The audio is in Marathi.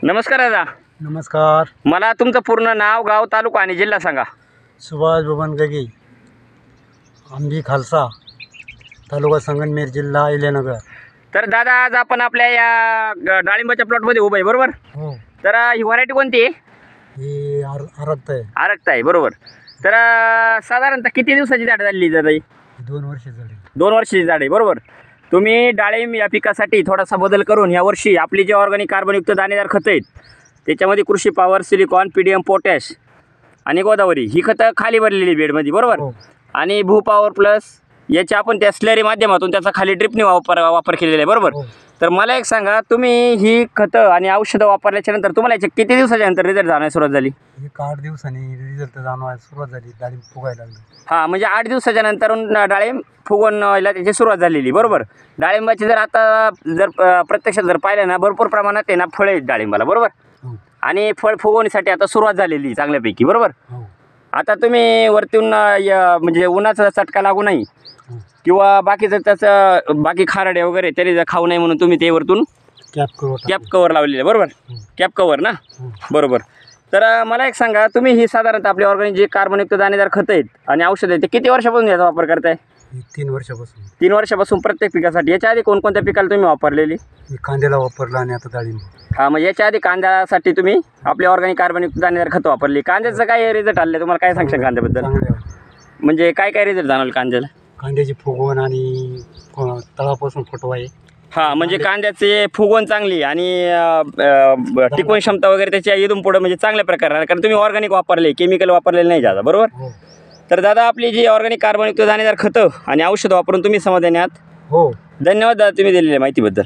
नमस्कार दादा. नमस्कार. मला तुमचं पूर्ण नाव, गाव, तालुका आणि जिल्हा सांगा. सुभाष बबन गगे, आंबी खालसा, तालुका संगमनेर, जिल्हा इलेनगर. तर दादा, आज आपण आपल्या या डाळिंबाच्या प्लॉटमध्ये उभं आहे, बरोबर? हो. तर ही व्हरायटी कोणती आहे? ही आरक्त आहे. आरक्त आहे, बरोबर. तर साधारणतः किती दिवसाची झाड झाली दादा ही? 2 वर्ष झाली. 2 वर्षाची झाड आहे, बरोबर. तुम्ही डाळिंब या पिकासाठी थोडासा बदल करून यावर्षी आपली जे ऑर्गॅनिक कार्बनयुक्त दाणेदार खतं आहेत त्याच्यामध्ये कृषी पॉवर, सिलिकॉन, पीडीएम, पोटॅश आणि गोदावरी ही खतं खाली भरलेली बेडमध्ये, बरोबर. हो. आणि भू पॉवर प्लस याचे आपण त्या स्लरी माध्यमातून त्याचा खाली ड्रिपने वापर केलेला आहे, बरोबर. हो. तर मला एक सांगा, तुम्ही ही खतं आणि औषधं वापरल्याच्या नंतर तुम्हाला याचे किती दिवसाच्या नंतर रिझल्ट जाण्यास सुरुवात झाली? 8 दिवसांनी रिझल्ट जाणवायला सुरुवात झाली. डाळिंब फुगायला लागली. हां, म्हणजे 8 दिवसाच्या नंतरून डाळिंब फुगवून व्हायला त्याची सुरुवात झालेली, बरोबर. डाळिंबाची जर प्रत्यक्षात जर पाहिलं ना, भरपूर प्रमाणात आहे ना फळं आहेत डाळिंबाला, बरोबर. हो. आणि फळ फुगवण्यासाठी आता सुरुवात झालेली चांगल्यापैकी, बरोबर. हो. आता तुम्ही वरतून म्हणजे उन्हाचा चटका लागू नाही हो. किंवा बाकीचं त्याचं बाकी खारडे वगैरे तरी खाऊ नये म्हणून तुम्ही ते वरतून कॅप कवर लावलेलं आहे, बरोबर. कॅप कवर ना, बरोबर. तर मला एक सांगा, तुम्ही ही साधारणतः आपले ऑर्गॅनिक जे कार्बनयुक्त दाणेदार खतं आहेत आणि औषध आहेत ते किती वर्षापासून याचा वापर करताय? 3 वर्षापासून. 3 वर्षापासून प्रत्येक पिकासाठी. याच्या आधी कोणकोणत्या पिकाला तुम्ही वापरलेली? मी कांद्याला वापरला आणि आता डाळिंब. हां, म्हणजे याच्या आधी कांद्यासाठी तुम्ही आपले ऑर्गॅनिक कार्बनयुक्त दाणेदार खतं वापरली. कांद्याचं काय रिझल्ट आले तुम्हाला, काय सांगशाल कांद्याबद्दल? चांगले. म्हणजे काय काय रिझल्ट जाणवलं कांद्याला? कांद्याची फुगवण आणि तळापासून फुटवा आहे. हां, म्हणजे कांद्याचे फुगवण चांगली आणि टिकवण क्षमता वगैरे त्याच्या इथून पुढं म्हणजे चांगल्या प्रकारे, कारण तुम्ही ऑर्गॅनिक वापरले, केमिकल वापरलेले नाही जाता, बरोबर. हो. तर दादा, आपली जी ऑर्गॅनिक कार्बनयुक्त दाणेदार खतं आणि औषधं वापरून तुम्ही समाधानी आहात? हो. धन्यवाद दादा, तुम्ही दिलेल्या माहितीबद्दल.